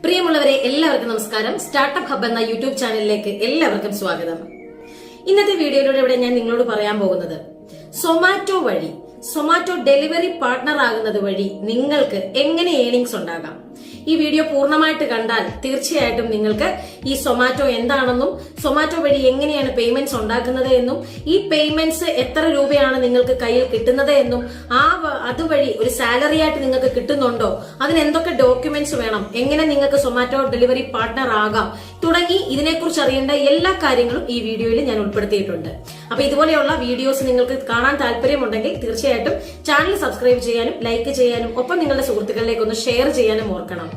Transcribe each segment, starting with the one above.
പ്രിയമുള്ളവരെ എല്ലാവർക്കും നമസ്കാരം. സ്റ്റാർട്ടപ്പ് ഹബ് എന്ന യൂട്യൂബ് ചാനലിലേക്ക് എല്ലാവർക്കും സ്വാഗതം. ഇന്നത്തെ വീഡിയോയിലൂടെ ഞാൻ നിങ്ങളോട് പറയാൻ പോകുന്നത് സൊമാറ്റോ ഡെലിവറി പാർട്ട്ണർ ആകുന്നത് വഴി നിങ്ങൾക്ക് എങ്ങനെ ഏണിങ്സ് ഉണ്ടാകാം. ഈ വീഡിയോ പൂർണ്ണമായിട്ട് കണ്ടാൽ തീർച്ചയായിട്ടും നിങ്ങൾക്ക് ഈ സൊമാറ്റോ എന്താണെന്നും സൊമാറ്റോ വഴി എങ്ങനെയാണ് പേയ്മെന്റ്സ് ഉണ്ടാക്കുന്നത് എന്നും ഈ പേയ്മെന്റ്സ് എത്ര രൂപയാണ് നിങ്ങൾക്ക് കയ്യിൽ കിട്ടുന്നത് എന്നും അതുവഴി ഒരു സാലറി ആയിട്ട് നിങ്ങൾക്ക് കിട്ടുന്നുണ്ടോ, അതിന് എന്തൊക്കെ ഡോക്യുമെന്റ്സ് വേണം, എങ്ങനെ നിങ്ങൾക്ക് സൊമാറ്റോ ഡെലിവറി പാർട്ട്ണർ ആകാം തുടങ്ങി ഇതിനെക്കുറിച്ച് അറിയേണ്ട എല്ലാ കാര്യങ്ങളും ഈ വീഡിയോയിൽ ഞാൻ ഉൾപ്പെടുത്തിയിട്ടുണ്ട്. അപ്പൊ ഇതുപോലെയുള്ള വീഡിയോസ് നിങ്ങൾക്ക് കാണാൻ താല്പര്യമുണ്ടെങ്കിൽ തീർച്ചയായിട്ടും ചാനൽ സബ്സ്ക്രൈബ് ചെയ്യാനും ലൈക്ക് ചെയ്യാനും ഒപ്പം നിങ്ങളുടെ സുഹൃത്തുക്കളിലേക്ക് ഒന്ന് ഷെയർ ചെയ്യാനും ഓർക്കണം.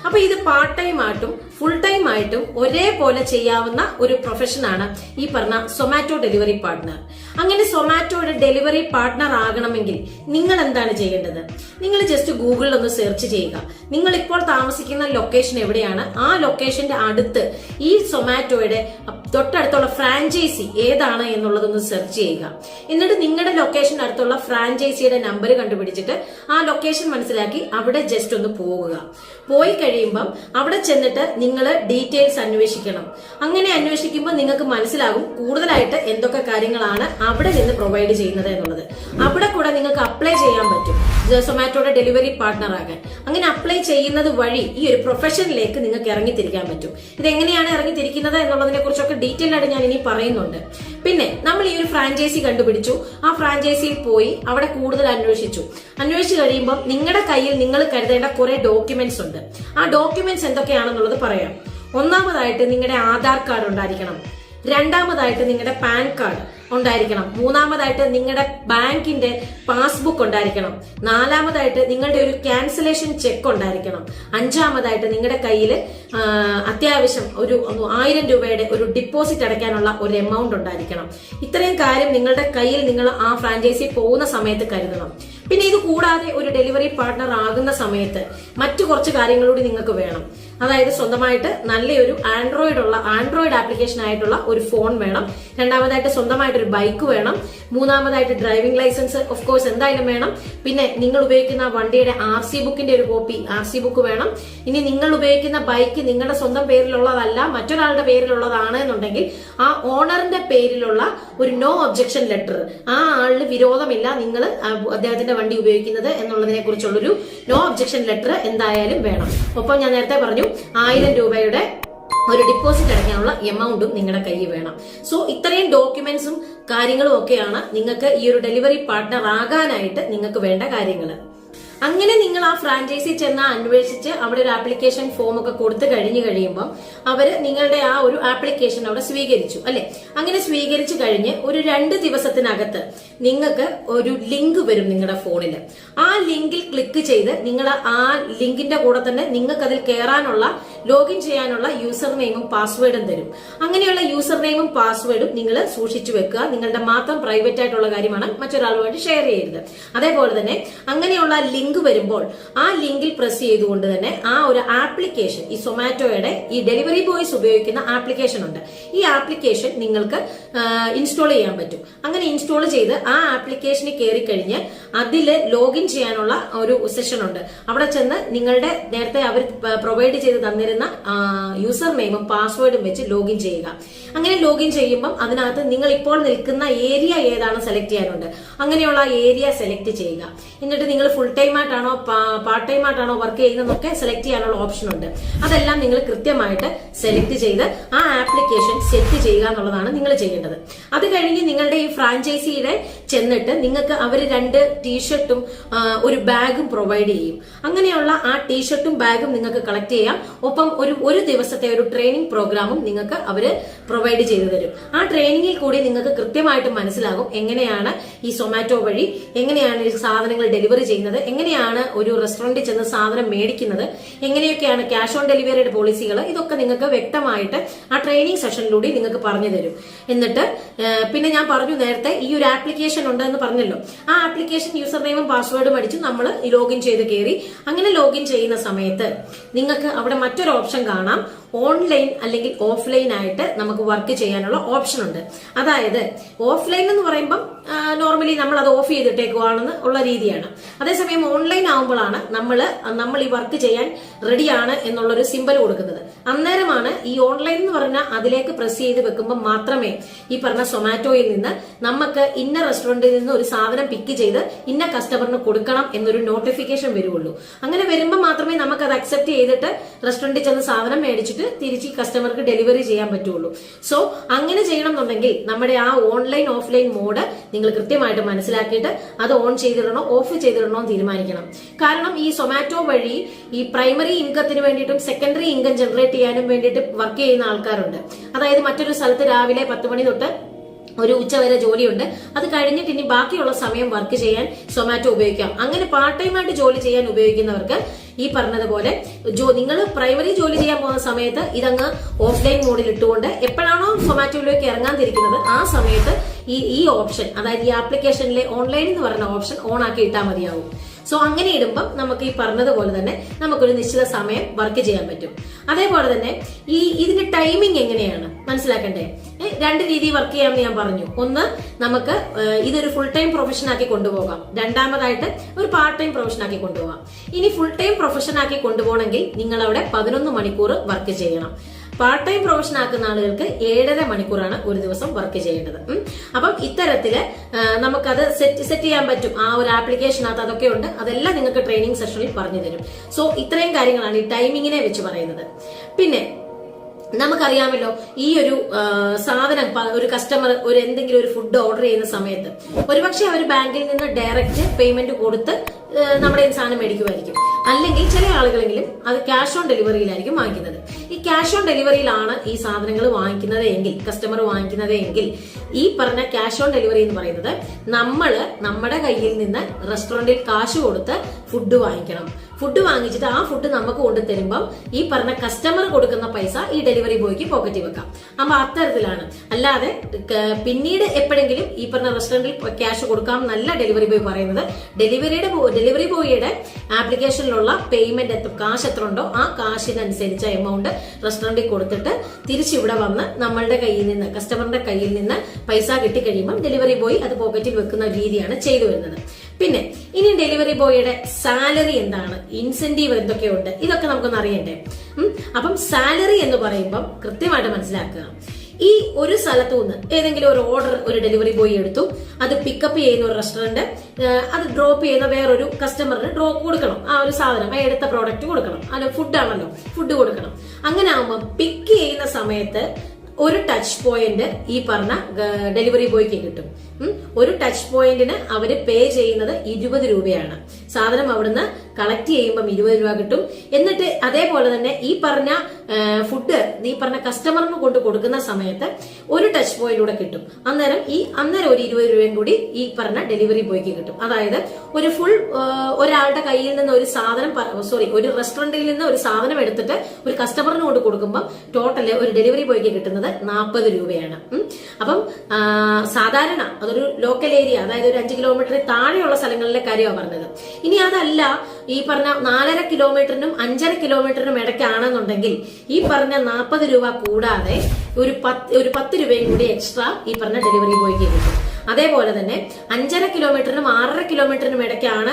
അപ്പൊ ഇത് പാർട്ട് ടൈം ആയിട്ടും ഫുൾ ടൈം ആയിട്ടും ഒരേപോലെ ചെയ്യാവുന്ന ഒരു പ്രൊഫഷനാണ് ഈ പറഞ്ഞ സൊമാറ്റോ ഡെലിവറി പാർട്ട്ണർ. അങ്ങനെ സൊമാറ്റോയുടെ ഡെലിവറി പാർട്ട്ണർ ആകണമെങ്കിൽ നിങ്ങൾ എന്താണ് ചെയ്യേണ്ടത്? നിങ്ങൾ ജസ്റ്റ് ഗൂഗിളിൽ ഒന്ന് സെർച്ച് ചെയ്യുക. നിങ്ങൾ ഇപ്പോൾ താമസിക്കുന്ന ലൊക്കേഷൻ എവിടെയാണ്, ആ ലൊക്കേഷന്റെ അടുത്ത് ഈ സൊമാറ്റോയുടെ തൊട്ടടുത്തുള്ള ഫ്രാഞ്ചൈസി ഏതാണ് എന്നുള്ളതൊന്ന് സെർച്ച് ചെയ്യുക. എന്നിട്ട് നിങ്ങളുടെ ലൊക്കേഷൻ അടുത്തുള്ള ഫ്രാഞ്ചൈസിയുടെ നമ്പർ കണ്ടുപിടിച്ചിട്ട് ആ ലൊക്കേഷൻ മനസ്സിലാക്കി അവിടെ ജസ്റ്റ് ഒന്ന് പോകുക. പോയി കഴിയുമ്പം അവിടെ ചെന്നിട്ട് നിങ്ങൾ ഡീറ്റെയിൽസ് അന്വേഷിക്കണം. അങ്ങനെ അന്വേഷിക്കുമ്പോൾ നിങ്ങൾക്ക് മനസ്സിലാകും കൂടുതലായിട്ട് എന്തൊക്കെ കാര്യങ്ങളാണ് അവിടെ നിന്ന് പ്രൊവൈഡ് ചെയ്യുന്നത് എന്നുള്ളത്. അവിടെ കൂടെ നിങ്ങൾക്ക് അപ്ലൈ ചെയ്യാൻ പറ്റും സൊമാറ്റോയുടെ ഡെലിവറി പാർട്ട്ണർ ആകാൻ. അങ്ങനെ അപ്ലൈ ചെയ്യുന്നത് വഴി ഈ ഒരു പ്രൊഫഷനിലേക്ക് നിങ്ങൾക്ക് ഇറങ്ങിത്തിരിക്കാൻ പറ്റും. ഇതെങ്ങനെയാണ് ഇറങ്ങിത്തിരിക്കുന്നത് എന്നുള്ളതിനെ കുറിച്ചൊക്കെ ഡീറ്റെയിൽ ആയിട്ട് ഞാൻ ഇനി പറയുന്നുണ്ട്. പിന്നെ നമ്മൾ ഈ ഒരു ഫ്രാഞ്ചൈസി കണ്ടുപിടിച്ചു, ആ ഫ്രാഞ്ചൈസിയിൽ പോയി അവിടെ കൂടുതൽ അന്വേഷിച്ചു കഴിയുമ്പോൾ നിങ്ങളുടെ കയ്യിൽ നിങ്ങൾ കരുതേണ്ട കുറെ ഡോക്യുമെന്റ്സ് ഉണ്ട്. ആ ഡോക്യുമെന്റ്സ് എന്തൊക്കെയാണെന്നുള്ളത് പറയാം. ഒന്നാമതായിട്ട് നിങ്ങളുടെ ആധാർ കാർഡ് ഉണ്ടായിരിക്കണം. രണ്ടാമതായിട്ട് നിങ്ങളുടെ പാൻ കാർഡ് ഉണ്ടായിരിക്കണം. മൂന്നാമതായിട്ട് നിങ്ങളുടെ ബാങ്കിന്റെ പാസ്ബുക്ക് ഉണ്ടായിരിക്കണം. നാലാമതായിട്ട് നിങ്ങളുടെ ഒരു ക്യാൻസലേഷൻ ചെക്ക് ഉണ്ടായിരിക്കണം. അഞ്ചാമതായിട്ട് നിങ്ങളുടെ കയ്യിൽ അത്യാവശ്യം ഒരു 1000 രൂപയുടെ ഒരു ഡിപ്പോസിറ്റ് അടയ്ക്കാനുള്ള ഒരു എമൗണ്ട് ഉണ്ടായിരിക്കണം. ഇത്രയും കാര്യം നിങ്ങളുടെ കയ്യിൽ നിങ്ങൾ ആ ഫ്രാഞ്ചൈസി പോകുന്ന സമയത്ത് കരുതണം. പിന്നെ ഇത് കൂടാതെ ഒരു ഡെലിവറി പാർട്ട്ണർ ആകുന്ന സമയത്ത് മറ്റു കുറച്ച് കാര്യങ്ങളൂടി നിങ്ങൾക്ക് വേണം. അതായത് സ്വന്തമായിട്ട് നല്ലൊരു ആൻഡ്രോയിഡ് ആപ്ലിക്കേഷൻ ആയിട്ടുള്ള ഒരു ഫോൺ വേണം. രണ്ടാമതായിട്ട് സ്വന്തമായിട്ട് ഒരു ബൈക്ക് വേണം. മൂന്നാമതായിട്ട് ഡ്രൈവിംഗ് ലൈസൻസ് ഓഫ് കോഴ്സ് എന്തായാലും വേണം. പിന്നെ നിങ്ങൾ ഉപയോഗിക്കുന്ന വണ്ടിയുടെ RC ബുക്കിന്റെ ഒരു കോപ്പി RC ബുക്ക് വേണം. ഇനി നിങ്ങൾ ഉപയോഗിക്കുന്ന ബൈക്ക് നിങ്ങളുടെ സ്വന്തം പേരിലുള്ളതല്ല, മറ്റൊരാളുടെ പേരിലുള്ളതാണ് എന്നുണ്ടെങ്കിൽ ആ ഓണറിന്റെ പേരിലുള്ള ഒരു നോ ഒബ്ജക്ഷൻ ലെറ്റർ, ആ ആളിന് വിരോധമില്ല നിങ്ങൾ അദ്ദേഹത്തിന്റെ വണ്ടി ഉപയോഗിക്കുന്നത് എന്നുള്ളതിനെ കുറിച്ചുള്ളൊരു നോ ഒബ്ജക്ഷൻ ലെറ്റർ എന്തായാലും വേണം. ഒപ്പം ഞാൻ നേരത്തെ പറഞ്ഞു 1000 രൂപയുടെ ഒരു ഡിപ്പോസിറ്റ് അടയ്ക്കാനുള്ള എമൗണ്ടും നിങ്ങളുടെ കയ്യിൽ വേണം. സോ ഇത്രയും ഡോക്യുമെന്റ്സും കാര്യങ്ങളും ഒക്കെയാണ് നിങ്ങൾക്ക് ഈ ഒരു ഡെലിവറി പാർട്ട്ണർ ആകാനായിട്ട് നിങ്ങൾക്ക് വേണ്ട കാര്യങ്ങൾ. അങ്ങനെ നിങ്ങൾ ആ ഫ്രാഞ്ചൈസി ചെന്ന് അന്വേഷിച്ച് അവിടെ ഒരു ആപ്ലിക്കേഷൻ ഫോം ഒക്കെ കൊടുത്തു കഴിയുമ്പോൾ അവര് നിങ്ങളുടെ ആ ഒരു ആപ്ലിക്കേഷൻ അവിടെ സ്വീകരിച്ചു അല്ലെ. അങ്ങനെ സ്വീകരിച്ചു കഴിഞ്ഞ് ഒരു 2 ദിവസത്തിനകത്ത് നിങ്ങൾക്ക് ഒരു ലിങ്ക് വരും നിങ്ങളുടെ ഫോണിൽ. ആ ലിങ്കിൽ ക്ലിക്ക് ചെയ്ത് നിങ്ങൾ ആ ലിങ്കിന്റെ കൂടെ തന്നെ നിങ്ങൾക്ക് അതിൽ കയറാനുള്ള ലോഗിൻ ചെയ്യാനുള്ള യൂസർ നെയിമും പാസ്വേഡും തരും. അങ്ങനെയുള്ള യൂസർ നെയിമും പാസ്വേഡും നിങ്ങൾ സൂക്ഷിച്ചു വെക്കുക. നിങ്ങളുടെ മാത്രം പ്രൈവറ്റ് ആയിട്ടുള്ള കാര്യമാണ്, മറ്റൊരാളുമായിട്ട് ഷെയർ ചെയ്യരുത്. അതേപോലെ തന്നെ അങ്ങനെയുള്ള ലിങ്ക് വരുമ്പോൾ ആ ലിങ്കിൽ പ്രസ് ചെയ്തുകൊണ്ട് തന്നെ ആ ഒരു ആപ്ലിക്കേഷൻ, ഈ സൊമാറ്റോയുടെ ഈ ഡെലിവറി ബോയ്സ് ഉപയോഗിക്കുന്ന ആപ്ലിക്കേഷൻ ഉണ്ട്, ഈ ആപ്ലിക്കേഷൻ നിങ്ങൾക്ക് ഇൻസ്റ്റാൾ ചെയ്യാൻ പറ്റും. അങ്ങനെ ഇൻസ്റ്റാൾ ചെയ്ത് ആ ആപ്ലിക്കേഷനിൽ കയറി കഴിഞ്ഞ് അതിൽ ലോഗിൻ ചെയ്യാനുള്ള ഒരു സെഷൻ ഉണ്ട്. അവിടെ ചെന്ന് നിങ്ങളുടെ നേരത്തെ അവർ പ്രൊവൈഡ് ചെയ്ത് തന്നിരുന്ന യൂസർ നെയിമും പാസ്വേഡും വെച്ച് ലോഗിൻ ചെയ്യുക. അങ്ങനെ ലോഗിൻ ചെയ്യുമ്പോൾ അതിനകത്ത് നിങ്ങൾ ഇപ്പോൾ നിൽക്കുന്ന ഏരിയ ഏതാണ് സെലക്ട് ചെയ്യാനുണ്ട്. അങ്ങനെയുള്ള ഏരിയ സെലക്ട് ചെയ്യുക. എന്നിട്ട് നിങ്ങൾ ഫുൾ ടൈം ആയിട്ടാണോ പാർട്ട് ടൈം ആയിട്ടാണോ വർക്ക് ചെയ്യുന്നതൊക്കെ സെലക്ട് ചെയ്യാനുള്ള ഓപ്ഷൻ ഉണ്ട്. അതെല്ലാം നിങ്ങൾ കൃത്യമായിട്ട് സെലക്ട് ചെയ്ത് ആ ആപ്ലിക്കേഷൻ സെറ്റ് ചെയ്യുക എന്നുള്ളതാണ് നിങ്ങൾ ചെയ്യേണ്ടത്. അത് കഴിഞ്ഞ് നിങ്ങളുടെ ഈ ഫ്രാഞ്ചൈസിയുടെ ചെന്നിട്ട് നിങ്ങൾക്ക് അവർ 2 ടീഷർട്ടും ഒരു ബാഗും പ്രൊവൈഡ് ചെയ്യും. അങ്ങനെയുള്ള ആ ടീഷർട്ടും ബാഗും നിങ്ങൾക്ക് കളക്ട് ചെയ്യാം. ഒപ്പം ഒരു ദിവസത്തെ ഒരു ട്രെയിനിങ് പ്രോഗ്രാമും നിങ്ങൾക്ക് അവര് പ്രൊവൈഡ് ചെയ്തു തരും. ആ ട്രെയിനിങ്ങിൽ കൂടി നിങ്ങൾക്ക് കൃത്യമായിട്ട് മനസ്സിലാകും എങ്ങനെയാണ് ഈ സൊമാറ്റോ വഴി എങ്ങനെയാണ് ഈ സാധനങ്ങൾ ഡെലിവറി ചെയ്യുന്നത്, എങ്ങനെയാണ് ഒരു റെസ്റ്റോറന്റിൽ ചെന്ന് സാധനം മേടിക്കുന്നത്, എങ്ങനെയൊക്കെയാണ് ക്യാഷ് ഓൺ ഡെലിവറിയുടെ പോളിസികൾ, ഇതൊക്കെ നിങ്ങൾക്ക് വ്യക്തമായിട്ട് ആ ട്രെയിനിങ് സെഷനിലൂടെ നിങ്ങൾക്ക് പറഞ്ഞു തരും. എന്നിട്ട് പിന്നെ ഞാൻ പറഞ്ഞു നേരത്തെ ഈ ഒരു ആപ്ലിക്കേഷൻ ഉണ്ടെന്ന് പറഞ്ഞല്ലോ, ആ ആപ്ലിക്കേഷൻ യൂസർ നെയിമും പാസ്വേഡും അടിച്ച് നമ്മൾ ലോഗിൻ ചെയ്ത് കയറി. അങ്ങനെ ലോഗിൻ ചെയ്യുന്ന സമയത്ത് നിങ്ങൾക്ക് അവിടെ മറ്റൊരു ഓപ്ഷൻ കാണാം, ഓൺലൈൻ അല്ലെങ്കിൽ ഓഫ്ലൈൻ ആയിട്ട് നമുക്ക് വർക്ക് ചെയ്യാനുള്ള ഓപ്ഷൻ ഉണ്ട്. അതായത് ഓഫ്ലൈൻ എന്ന് പറയുമ്പം നോർമലി നമ്മൾ അത് ഓഫ് ചെയ്തിട്ടേക്കുവാണെന്ന് ഉള്ള രീതിയാണ്. അതേസമയം ഓൺലൈൻ ആവുമ്പോഴാണ് നമ്മൾ ഈ വർക്ക് ചെയ്യാൻ റെഡിയാണ് എന്നുള്ളൊരു സിമ്പൽ കൊടുക്കുന്നത്. അന്നേരമാണ് ഈ ഓൺലൈൻ എന്ന് പറഞ്ഞാൽ അതിലേക്ക് പ്രസ് ചെയ്ത് വെക്കുമ്പോൾ മാത്രമേ ഈ പറഞ്ഞ സൊമാറ്റോയിൽ നിന്ന് നമുക്ക് ഇന്ന റെസ്റ്റോറന്റിൽ നിന്ന് ഒരു സാധനം പിക്ക് ചെയ്ത് ഇന്ന കസ്റ്റമറിന് കൊടുക്കണം എന്നൊരു നോട്ടിഫിക്കേഷൻ വരുള്ളൂ. അങ്ങനെ വരുമ്പോൾ മാത്രമേ നമുക്ക് അത് അക്സെപ്റ്റ് ചെയ്തിട്ട് റെസ്റ്റോറന്റിൽ ചെന്ന് സാധനം മേടിച്ചിട്ട് തിരിച്ച് ഈ കസ്റ്റമർക്ക് ഡെലിവറി ചെയ്യാൻ പറ്റുള്ളൂ. സോ അങ്ങനെ ചെയ്യണം എന്നുണ്ടെങ്കിൽ നമ്മുടെ ആ ഓൺലൈൻ ഓഫ്ലൈൻ മോഡ് നിങ്ങൾ കൃത്യമായിട്ട് മനസ്സിലാക്കിയിട്ട് അത് ഓൺ ചെയ്തിടണോ ഓഫ് ചെയ്തിടണോ എന്ന് തീരുമാനിക്കണം. കാരണം ഈ സൊമാറ്റോ വഴി ഈ പ്രൈമറി ഇൻകത്തിന് വേണ്ടിയിട്ടും സെക്കൻഡറി ഇൻകം ജനറേറ്റ് ചെയ്യാനും വേണ്ടിയിട്ട് വർക്ക് ചെയ്യുന്ന ആൾക്കാരുണ്ട്. അതായത് മറ്റൊരു സ്ഥലത്ത് രാവിലെ 10 മണി തൊട്ട് ഒരു ഉച്ചവരെ ജോലിയുണ്ട്, അത് കഴിഞ്ഞിട്ട് ഇനി ബാക്കിയുള്ള സമയം വർക്ക് ചെയ്യാൻ സൊമാറ്റോ ഉപയോഗിക്കാം. അങ്ങനെ പാർട്ട് ടൈം ആയിട്ട് ജോലി ചെയ്യാൻ ഉപയോഗിക്കുന്നവർക്ക് ഈ പറഞ്ഞതുപോലെ നിങ്ങൾ പ്രൈമറി ജോലി ചെയ്യാൻ പോകുന്ന സമയത്ത് ഇതങ്ങ് ഓഫ്ലൈൻ മോഡിൽ ഇട്ടുകൊണ്ട് എപ്പോഴാണോ സൊമാറ്റോയിലേക്ക് ഇറങ്ങാൻ തിരിക്കുന്നത് ആ സമയത്ത് ഈ ഓപ്ഷൻ, അതായത് ഈ ആപ്ലിക്കേഷനിലെ ഓൺലൈൻ എന്ന് പറയുന്ന ഓപ്ഷൻ ഓൺ ആക്കി ഇട്ടാൽ മതിയാവും. സോ അങ്ങനെ ഇടുമ്പോൾ നമുക്ക് ഈ പറഞ്ഞതുപോലെ തന്നെ നമുക്കൊരു നിശ്ചിത സമയം വർക്ക് ചെയ്യാൻ പറ്റും. അതേപോലെ തന്നെ ഇതിന്റെ ടൈമിംഗ് എങ്ങനെയാണ് മനസ്സിലാക്കണ്ടേ? 2 രീതി വർക്ക് ചെയ്യാമെന്ന് ഞാൻ പറഞ്ഞു. ഒന്ന്, നമുക്ക് ഇതൊരു ഫുൾ ടൈം പ്രൊഫഷൻ ആക്കി കൊണ്ടുപോകാം. രണ്ടാമതായിട്ട് ഒരു പാർട്ട് ടൈം പ്രൊഫഷൻ ആക്കി കൊണ്ടുപോകാം. ഇനി ഫുൾ ടൈം പ്രൊഫഷൻ ആക്കി കൊണ്ടുപോകണമെങ്കിൽ നിങ്ങൾ അവിടെ 11 മണിക്കൂർ വർക്ക് ചെയ്യണം. പാർട്ട് ടൈം പ്രൊഫഷൻ ആക്കുന്ന ആളുകൾക്ക് 7.5 മണിക്കൂറാണ് ഒരു ദിവസം വർക്ക് ചെയ്യേണ്ടത്. അപ്പം ഇത്തരത്തില് നമുക്കത് സെറ്റ് ചെയ്യാൻ പറ്റും. ആ ഒരു ആപ്ലിക്കേഷനകത്ത് അതൊക്കെ ഉണ്ട്. അതെല്ലാം നിങ്ങൾക്ക് ട്രെയിനിങ് സെഷനിൽ പറഞ്ഞു തരും. സോ ഇത്രയും കാര്യങ്ങളാണ് ഈ ടൈമിങ്ങിനെ വെച്ച് പറയുന്നത്. പിന്നെ നമുക്കറിയാമല്ലോ, ഈ ഒരു സാധനം ഒരു കസ്റ്റമർ എന്തെങ്കിലും ഒരു ഫുഡ് ഓർഡർ ചെയ്യുന്ന സമയത്ത് ഒരുപക്ഷെ അവർ ബാങ്കിൽ നിന്ന് ഡയറക്റ്റ് പേയ്മെന്റ് കൊടുത്ത് നമ്മുടെ സാധനം മേടിക്കുമായിരിക്കും. അല്ലെങ്കിൽ ചില ആളുകളെങ്കിലും അത് ക്യാഷ് ഓൺ ഡെലിവറിയിലായിരിക്കും വാങ്ങിക്കുന്നത്. ഈ ക്യാഷ് ഓൺ ഡെലിവറിയിലാണ് ഈ സാധനങ്ങൾ വാങ്ങിക്കുന്നത് എങ്കിൽ, കസ്റ്റമർ വാങ്ങിക്കുന്നത് എങ്കിൽ, ഈ പറഞ്ഞ ക്യാഷ് ഓൺ ഡെലിവറി എന്ന് പറയുന്നത് നമ്മുടെ കയ്യിൽ നിന്ന് റെസ്റ്റോറന്റിൽ കാശ് കൊടുത്ത് ഫുഡ് വാങ്ങിക്കണം. ഫുഡ് വാങ്ങിച്ചിട്ട് ആ ഫുഡ് നമുക്ക് കൊണ്ടുതരുമ്പം ഈ പറഞ്ഞ കസ്റ്റമർ കൊടുക്കുന്ന പൈസ ഈ ഡെലിവറി ബോയ്ക്ക് പോക്കറ്റിൽ വെക്കാം. അപ്പൊ അത്തരത്തിലാണ്. അല്ലാതെ പിന്നീട് എപ്പോഴെങ്കിലും ഈ പറഞ്ഞ റെസ്റ്റോറന്റിൽ ക്യാഷ് കൊടുക്കാം എന്നല്ല ഡെലിവറി ബോയ് പറയുന്നത്. ഡെലിവറി ബോയിയുടെ ആപ്ലിക്കേഷനിലുള്ള പേയ്മെന്റ് കാശ് എത്ര ഉണ്ടോ ആ കാശിനനുസരിച്ച എമൗണ്ട് റെസ്റ്റോറന്റിൽ കൊടുത്തിട്ട് തിരിച്ചിവിടെ വന്ന് നമ്മളുടെ കയ്യിൽ നിന്ന്, കസ്റ്റമറിന്റെ കയ്യിൽ നിന്ന് പൈസ കിട്ടിക്കഴിയുമ്പോൾ ഡെലിവറി ബോയ് അത് പോക്കറ്റിൽ വെക്കുന്ന രീതിയാണ് ചെയ്തു വരുന്നത്. പിന്നെ ഇനി ഡെലിവറി ബോയിയുടെ സാലറി എന്താണ്, ഇൻസെന്റീവ് എന്തൊക്കെയുണ്ട്, ഇതൊക്കെ നമുക്കൊന്ന് അറിയണ്ടേ? അപ്പം സാലറി എന്ന് പറയുമ്പം കൃത്യമായിട്ട് മനസ്സിലാക്കുക. ഈ ഒരു സ്ഥലത്തു നിന്ന് ഏതെങ്കിലും ഒരു ഓർഡർ ഒരു ഡെലിവറി ബോയ് എടുത്തു, അത് പിക്കപ്പ് ചെയ്യുന്ന ഒരു റെസ്റ്റോറന്റ്, അത് ഡ്രോപ്പ് ചെയ്യുന്ന വേറൊരു കസ്റ്റമറിന് കൊടുക്കണം. ആ ഒരു സാധനം, ആ എടുത്ത പ്രോഡക്റ്റ് കൊടുക്കണം. അത് ഫുഡാണല്ലോ, ഫുഡ് കൊടുക്കണം. അങ്ങനെ ആകുമ്പോൾ പിക്ക് ചെയ്യുന്ന സമയത്ത് ഒരു ടച്ച് പോയിന്റ് ഈ പറഞ്ഞ ഡെലിവറി ബോയ്ക്ക് കിട്ടും. ഒരു ടച്ച് പോയിന്റിന് അവര് പേ ചെയ്യുന്നത് 20 രൂപയാണ്. സാധനം അവിടുന്ന് കളക്ട് ചെയ്യുമ്പോൾ 20 രൂപ കിട്ടും. എന്നിട്ട് അതേപോലെ തന്നെ ഈ പറഞ്ഞ ഫുഡ് ഈ പറഞ്ഞ കസ്റ്റമറിന് കൊണ്ട് കൊടുക്കുന്ന സമയത്ത് ഒരു ടച്ച് പോയിന്റൂടെ കിട്ടും. അന്നേരം ഒരു 20 രൂപയും കൂടി ഈ പറഞ്ഞ ഡെലിവറി ബോയ്ക്ക് കിട്ടും. അതായത് ഒരു ഫുൾ ഒരാളുടെ കയ്യിൽ നിന്ന് ഒരു സാധനം, ഒരു റെസ്റ്റോറന്റിൽ നിന്ന് ഒരു സാധനം എടുത്തിട്ട് ഒരു കസ്റ്റമറിന് കൊണ്ട് കൊടുക്കുമ്പോൾ ടോട്ടല് ഒരു ഡെലിവറി ബോയ്ക്ക് കിട്ടുന്നത് 40 രൂപയാണ്. അപ്പം സാധാരണ അതൊരു ലോക്കൽ ഏരിയ, അതായത് ഒരു 5 കിലോമീറ്റർ താഴെയുള്ള സ്ഥലങ്ങളിലെ കാര്യമാണ് പറഞ്ഞത്. ഇനി അതല്ല, ഈ പറഞ്ഞ 4.5 കിലോമീറ്ററിനും 5.5 കിലോമീറ്ററിനും ഇടയ്ക്കാണെന്നുണ്ടെങ്കിൽ ഈ പറഞ്ഞ 40 രൂപ കൂടാതെ ഒരു 10 രൂപയും കൂടി എക്സ്ട്രാ ഈ പറഞ്ഞ ഡെലിവറി ബോയ്ക്ക് കിട്ടും. അതേപോലെ തന്നെ 5.5 കിലോമീറ്ററിനും 6.5 കിലോമീറ്ററിനും ഇടയ്ക്കാണ്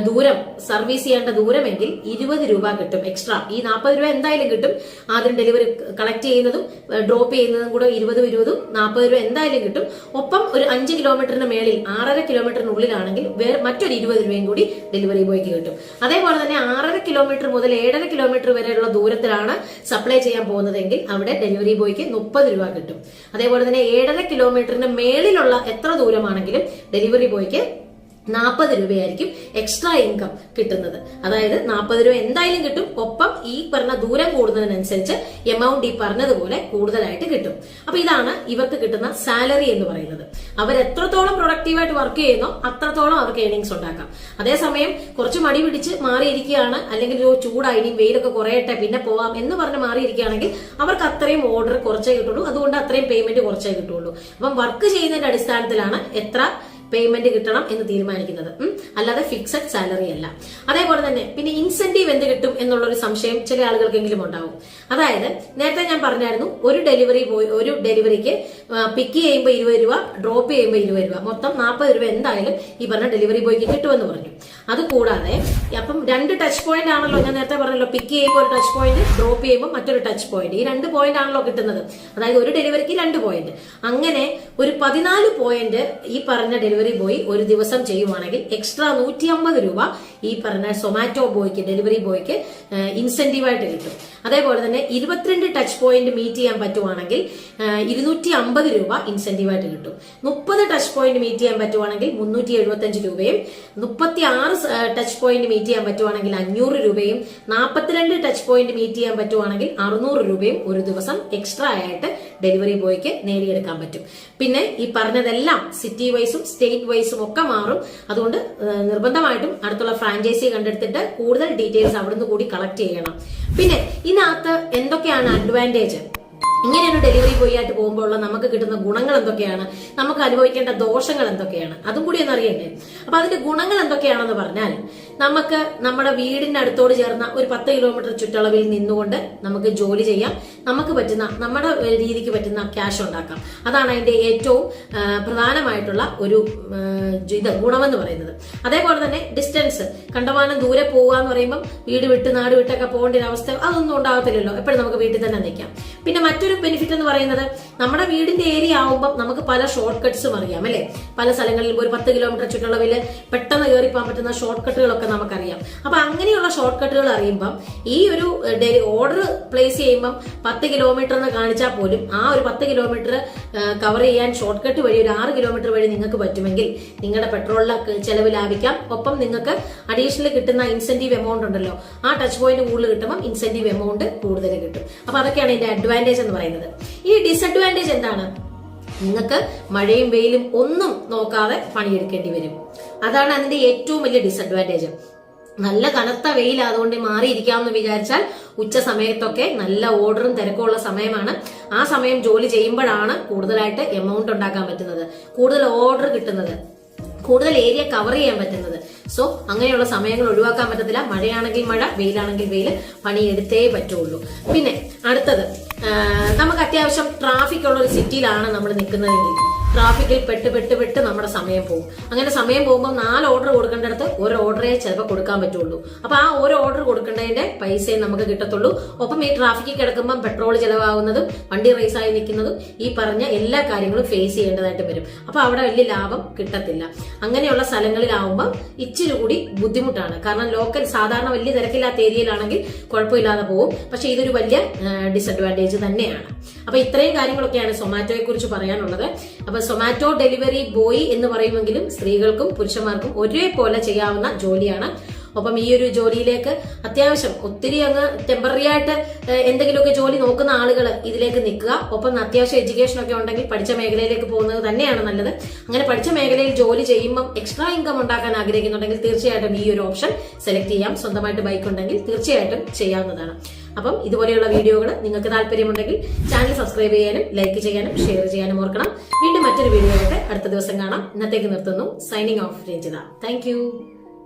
ദൂരം, സർവീസ് ചെയ്യേണ്ട ദൂരമെങ്കിൽ 20 രൂപ കിട്ടും എക്സ്ട്രാ. ഈ 40 രൂപ എന്തായാലും കിട്ടും. ആദ്യം ഡെലിവറി കളക്ട് ചെയ്യുന്നതും ഡ്രോപ്പ് ചെയ്യുന്നതും കൂടെ 20 40 രൂപ എന്തായാലും കിട്ടും. ഒപ്പം ഒരു 5 കിലോമീറ്ററിന് മേളിൽ 6.5 കിലോമീറ്ററിനുള്ളിലാണെങ്കിൽ വേറെ മറ്റൊരു 20 രൂപയും കൂടി ഡെലിവറി ബോയ്ക്ക് കിട്ടും. അതേപോലെ തന്നെ 6.5 കിലോമീറ്റർ മുതൽ 7.5 കിലോമീറ്റർ വരെയുള്ള ദൂരത്തിലാണ് സപ്ലൈ ചെയ്യാൻ പോകുന്നതെങ്കിൽ അവിടെ ഡെലിവറി ബോയ്ക്ക് 30 രൂപ കിട്ടും. അതേപോലെ തന്നെ 7.5 കിലോമീറ്ററിന് മേളിലുള്ള എത്ര ദൂരമാണെങ്കിലും ഡെലിവറി ബോയ്ക്ക് 40 രൂപയായിരിക്കും എക്സ്ട്രാ ഇൻകം കിട്ടുന്നത്. അതായത് 40 രൂപ എന്തായാലും കിട്ടും. ഒപ്പം ഈ പറഞ്ഞ ദൂരം കൂടുന്നതിനനുസരിച്ച് എമൗണ്ട് ഈ പറഞ്ഞതുപോലെ കൂടുതലായിട്ട് കിട്ടും. അപ്പൊ ഇതാണ് ഇവർക്ക് കിട്ടുന്ന സാലറി എന്ന് പറയുന്നത്. അവർ എത്രത്തോളം പ്രൊഡക്റ്റീവായിട്ട് വർക്ക് ചെയ്യുന്നോ അത്രത്തോളം അവർക്ക് ഏർണിങ്സ് ഉണ്ടാക്കാം. അതേസമയം കുറച്ച് മടി പിടിച്ച് മാറിയിരിക്കുകയാണ്, അല്ലെങ്കിൽ ചൂടായി ഇനി വെയിലൊക്കെ കുറയട്ടെ പിന്നെ പോവാം എന്ന് പറഞ്ഞ് മാറിയിരിക്കുകയാണെങ്കിൽ അവർക്ക് അത്രയും ഓർഡർ കുറച്ചേ കിട്ടുള്ളൂ. അതുകൊണ്ട് അത്രയും പേയ്മെന്റ് കുറച്ചേ കിട്ടുള്ളൂ. അപ്പം വർക്ക് ചെയ്യുന്നതിന്റെ അടിസ്ഥാനത്തിലാണ് എത്ര പേയ്മെന്റ് കിട്ടണം എന്ന് തീരുമാനിക്കുന്നത്. അല്ലാതെ ഫിക്സഡ് സാലറി അല്ല. അതേപോലെ തന്നെ പിന്നെ ഇൻസെന്റീവ് എന്ത് കിട്ടും എന്നുള്ളൊരു സംശയം ചില ആളുകൾക്കെങ്കിലും ഉണ്ടാവും. അതായത് നേരത്തെ ഞാൻ പറഞ്ഞായിരുന്നു, ഒരു ഡെലിവറിക്ക് പിക്ക് ചെയ്യുമ്പോൾ 20 രൂപ, ഡ്രോപ്പ് ചെയ്യുമ്പോൾ 20 രൂപ, മൊത്തം 40 രൂപ എന്തായാലും ഈ പറഞ്ഞ ഡെലിവറി ബോയ്ക്ക് കിട്ടുമെന്ന് പറഞ്ഞു. അതുകൂടാതെ അപ്പം 2 ടച്ച് പോയിന്റ് ആണല്ലോ, ഞാൻ നേരത്തെ പറഞ്ഞല്ലോ, പിക്ക് ചെയ്യുമ്പോൾ ഒരു ടച്ച് പോയിന്റ്, ഡ്രോപ്പ് ചെയ്യുമ്പോൾ മറ്റൊരു ടച്ച് പോയിന്റ്. ഈ 2 പോയിന്റ് ആണല്ലോ കിട്ടുന്നത്. അതായത് ഒരു ഡെലിവറിക്ക് 2 പോയിന്റ്. അങ്ങനെ ഒരു 14 പോയിന്റ് ഈ പറഞ്ഞ ഡെലിവറി ബോയ് ഒരു ദിവസം ചെയ്യുവാണെങ്കിൽ എക്സ്ട്രാ 150 രൂപ ഈ പറഞ്ഞ സൊമാറ്റോ ബോയ്ക്ക്, ഡെലിവറി ബോയ്ക്ക് ഇൻസെന്റീവായിട്ട് കിട്ടും. അതേപോലെ തന്നെ 22 ടച്ച് പോയിന്റ് മീറ്റ് ചെയ്യാൻ പറ്റുവാണെങ്കിൽ 250 രൂപ ഇൻസെന്റീവായിട്ട് കിട്ടും. 30 ടച്ച് പോയിന്റ് മീറ്റ് ചെയ്യാൻ പറ്റുവാണെങ്കിൽ 375 രൂപയും, 36 ടച്ച് പോയിന്റ് മീറ്റ് ചെയ്യാൻ പറ്റുവാണെങ്കിൽ 500 രൂപയും, 42 ടച്ച് പോയിന്റ് മീറ്റ് ചെയ്യാൻ പറ്റുവാണെങ്കിൽ 600 രൂപയും ഒരു ദിവസം എക്സ്ട്രാ ആയിട്ട് ഡെലിവറി ബോയ്ക്ക് നേടിയെടുക്കാൻ പറ്റും. പിന്നെ ഈ പറഞ്ഞതെല്ലാം സിറ്റി വൈസും സ്റ്റേറ്റ് വൈസും ഒക്കെ മാറും. അതുകൊണ്ട് നിർബന്ധമായിട്ടും അടുത്തുള്ള ഫ്രാഞ്ചൈസി കണ്ടെടുത്തിട്ട് കൂടുതൽ ഡീറ്റെയിൽസ് അവിടുന്ന് കൂടി കളക്ട് ചെയ്യണം. പിന്നെ ഇതിനകത്ത് എന്തൊക്കെയാണ് അഡ്വാൻറ്റേജ്, ഇങ്ങനെ ഒരു ഡെലിവറി ബോയ് ആയിട്ട് പോകുമ്പോൾ നമുക്ക് കിട്ടുന്ന ഗുണങ്ങൾ എന്തൊക്കെയാണ്, നമുക്ക് അനുഭവിക്കേണ്ട ദോഷങ്ങൾ എന്തൊക്കെയാണ്, അതും കൂടി ഒന്ന് അറിയണ്ടേ. അപ്പൊ അതിന്റെ ഗുണങ്ങൾ എന്തൊക്കെയാണെന്ന് പറഞ്ഞാൽ, നമുക്ക് നമ്മുടെ വീടിന്റെ അടുത്തോട് ചേർന്ന ഒരു 10 കിലോമീറ്റർ ചുറ്റളവിൽ നിന്നുകൊണ്ട് നമുക്ക് ജോലി ചെയ്യാം. നമുക്ക് പറ്റുന്ന, നമ്മുടെ രീതിക്ക് പറ്റുന്ന ക്യാഷ് ഉണ്ടാക്കാം. അതാണ് അതിന്റെ ഏറ്റവും പ്രധാനമായിട്ടുള്ള ഒരു ഗുണമെന്ന് പറയുന്നത്. അതേപോലെ തന്നെ ഡിസ്റ്റൻസ്, കണ്ടമാനം ദൂരെ പോകുക എന്ന് പറയുമ്പോൾ വീട് വിട്ട് നാട് വിട്ടൊക്കെ പോകേണ്ട ഒരു അവസ്ഥ അതൊന്നും ഉണ്ടാകത്തില്ലല്ലോ. എപ്പോഴും നമുക്ക് വീട്ടിൽ തന്നെ നിൽക്കാം. പിന്നെ മറ്റൊരു ബെനിഫിറ്റ് എന്ന് പറയുന്നത്, നമ്മുടെ വീടിന്റെ ഏരിയ ആവുമ്പോൾ നമുക്ക് പല ഷോർട്ട് കട്ട്സും അറിയാം അല്ലെ. പല സ്ഥലങ്ങളിലും ഒരു 10 കിലോമീറ്റർ ചുറ്റളവില് പെട്ടെന്ന് കയറി പോകാൻ പറ്റുന്ന ഷോർട്ട് കട്ടുകളൊക്കെ നമുക്കറിയാം. അപ്പൊ അങ്ങനെയുള്ള ഷോർട്ട് കട്ടുകൾ അറിയുമ്പം ഈ ഒരു ഓർഡർ പ്ലേസ് ചെയ്യുമ്പം 10 കിലോമീറ്റർ എന്ന് കാണിച്ചാൽ പോലും ആ ഒരു 10 കിലോമീറ്റർ കവർ ചെയ്യാൻ ഷോർട്ട് കട്ട് വഴി ഒരു 6 കിലോമീറ്റർ വഴി നിങ്ങൾക്ക് പറ്റുമെങ്കിൽ നിങ്ങളുടെ പെട്രോളിലെ ചെലവ് ലാഭിക്കാം. ഒപ്പം നിങ്ങൾക്ക് അഡീഷണൽ കിട്ടുന്ന ഇൻസെന്റീവ് എമൗണ്ട് ഉണ്ടല്ലോ, ആ ടച്ച് പോയിന്റ് കൂടുതൽ കിട്ടുമ്പോൾ ഇൻസെന്റീവ് എമൗണ്ട് കൂടുതൽ കിട്ടും. അപ്പൊ അതൊക്കെയാണ് ഇതിന്റെ അഡ്വാൻറ്റേജ് എന്ന് പറയുന്നത്. ഈ ഡിസഡ്വാൻറ്റേജ് എന്താണ്? നിങ്ങൾക്ക് മഴയും വെയിലും ഒന്നും നോക്കാതെ പണിയെടുക്കേണ്ടി വരും. അതാണ് അതിന്റെ ഏറ്റവും വലിയ ഡിസഡ്വാൻറ്റേജ്. നല്ല കനത്ത വെയിൽ അതുകൊണ്ട് മാറിയിരിക്കാമെന്ന് വിചാരിച്ചാൽ ഉച്ച സമയത്തൊക്കെ നല്ല ഓർഡറും തിരക്കുള്ള സമയമാണ്. ആ സമയം ജോലി ചെയ്യുമ്പോഴാണ് കൂടുതലായിട്ട് എമൗണ്ട് ഉണ്ടാക്കാൻ പറ്റുന്നത്, കൂടുതൽ ഓർഡർ കിട്ടുന്നത്, കൂടുതൽ ഏരിയ കവർ ചെയ്യാൻ പറ്റുന്നത്. സോ അങ്ങനെയുള്ള സമയങ്ങൾ ഒഴിവാക്കാൻ പറ്റത്തില്ല. മഴയാണെങ്കിൽ മഴ, വെയിലാണെങ്കിൽ വെയിൽ, പണിയെടുത്തേ പറ്റുള്ളൂ. പിന്നെ അടുത്തത്, നമുക്ക് അത്യാവശ്യം ട്രാഫിക് ഉള്ള ഒരു സിറ്റിയിലാണ് നമ്മൾ നിൽക്കുന്നതെങ്കിൽ ട്രാഫിക്കിൽ പെട്ട് നമ്മുടെ സമയം പോകും. അങ്ങനെ സമയം പോകുമ്പോൾ 4 ഓർഡർ കൊടുക്കേണ്ടടുത്ത് ഒരു ഓർഡറേ ചിലപ്പോൾ കൊടുക്കാൻ പറ്റുള്ളൂ. അപ്പൊ ആ ഒരു ഓർഡർ കൊടുക്കേണ്ടതിന്റെ പൈസയും നമുക്ക് കിട്ടത്തുള്ളൂ. ഒപ്പം ഈ ട്രാഫിക്കിൽ കിടക്കുമ്പോൾ പെട്രോൾ ചിലവാകുന്നതും വണ്ടി റേസായി നിൽക്കുന്നതും ഈ പറഞ്ഞ എല്ലാ കാര്യങ്ങളും ഫേസ് ചെയ്യേണ്ടതായിട്ട് വരും. അപ്പൊ അവിടെ വലിയ ലാഭം കിട്ടത്തില്ല. അങ്ങനെയുള്ള സ്ഥലങ്ങളിലാവുമ്പോൾ ഇച്ചിരി കൂടി ബുദ്ധിമുട്ടാണ്. കാരണം ലോക്കൽ സാധാരണ വലിയ തിരക്കില്ലാത്ത ഏരിയയിലാണെങ്കിൽ കുഴപ്പമില്ലാതെ പോകും. പക്ഷെ ഇതൊരു വലിയ ഡിസഡ്വാൻറ്റേജ് തന്നെയാണ്. അപ്പൊ ഇത്രയും കാര്യങ്ങളൊക്കെയാണ് സൊമാറ്റോയെ കുറിച്ച് പറയാനുള്ളത്. അപ്പൊ സൊമാറ്റോ ഡെലിവറി ബോയ് എന്ന് പറയുമെങ്കിലും സ്ത്രീകൾക്കും പുരുഷന്മാർക്കും ഒരേപോലെ ചെയ്യാവുന്ന ജോലിയാണ്. ഒപ്പം ഈ ഒരു ജോലിയിലേക്ക് അത്യാവശ്യം ഒത്തിരി അങ്ങ് ടെമ്പററി ആയിട്ട് എന്തെങ്കിലുമൊക്കെ ജോലി നോക്കുന്ന ആളുകൾ ഇതിലേക്ക് നിൽക്കുക. ഒപ്പം അത്യാവശ്യം എഡ്യൂക്കേഷൻ ഒക്കെ ഉണ്ടെങ്കിൽ പഠിച്ച മേഖലയിലേക്ക് പോകുന്നത് തന്നെയാണ് നല്ലത്. അങ്ങനെ പഠിച്ച മേഖലയിൽ ജോലി ചെയ്യുമ്പം എക്സ്ട്രാ ഇൻകം ഉണ്ടാക്കാൻ ആഗ്രഹിക്കുന്നുണ്ടെങ്കിൽ തീർച്ചയായിട്ടും ഈ ഒരു ഓപ്ഷൻ സെലക്ട് ചെയ്യാം. സ്വന്തമായിട്ട് ബൈക്ക് ഉണ്ടെങ്കിൽ തീർച്ചയായിട്ടും ചെയ്യാവുന്നതാണ്. അപ്പം ഇതുപോലെയുള്ള വീഡിയോകൾ നിങ്ങൾക്ക് താല്പര്യമുണ്ടെങ്കിൽ ചാനൽ സബ്സ്ക്രൈബ് ചെയ്യാനും ലൈക്ക് ചെയ്യാനും ഷെയർ ചെയ്യാനും ഓർക്കണം. വീണ്ടും മറ്റൊരു വീഡിയോ ആയിട്ട് അടുത്ത ദിവസം കാണാം. ഇന്നത്തേക്ക് നിർത്തുന്നു. Signing off Ranjitha. താങ്ക്